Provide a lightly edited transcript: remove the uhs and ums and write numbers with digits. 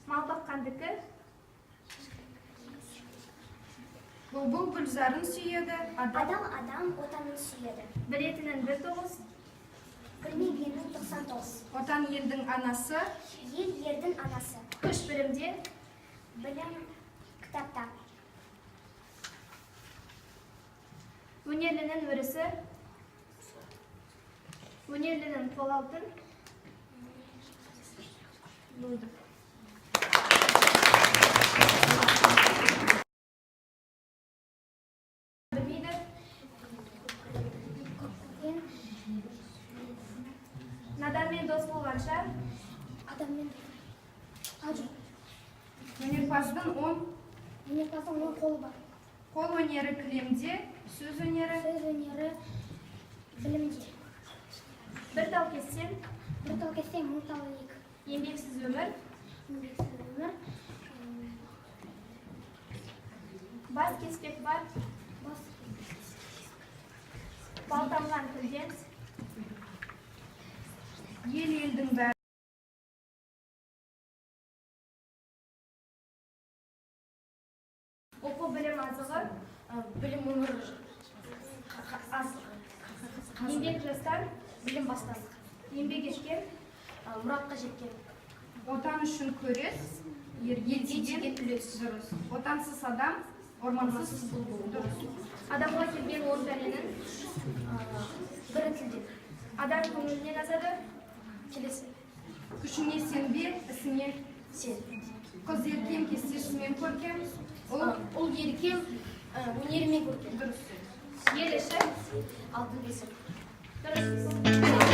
Мал баққандікі. Бұлбұл гүлзарын сүйеді. Адам отанын сүйеді. Білетінің 19. Білмегеннің 99. Отан елдің анасы. Ел ердің анасы. Күш білімде. Білім кітапта. Өнерлінің өрісі. Өнерлінің қол алтын. Болды. Білмейді. Наданмен дос болғанша. Адаммен ажу. Өнерпаздың 10 қолы бар. қол өнері кілемде, сөз өнері. Сөз өнері білімде. Бір тал кессем. Бір тал кессем, мың талы екі. Еңбексіз өмір. Еңбексіз өмір. Бас кеспек бар. Балтамған тілден. Ел елдің бәрі. Оқу білім азығы. Білім өмір Еңбек жастар. білім бастастық. Еңбек еткен. Мұратқа жеткен. Отан үшін көрес. Ерге тиген үлес. Дұрыс. Отансыз адам, ормансыз бұлбұл. Дұрыс. Адамға келген 10 бәленің. Бірі тілден. Адам көңілінен азады. Келесі. Күшіне сенбе, ісіне Сен. қыз еркем, кестесімен көркем. Ұл еркем, өнерімен көркем. Дұрыс. Ел іші. Алтын бесік. Дұрыс.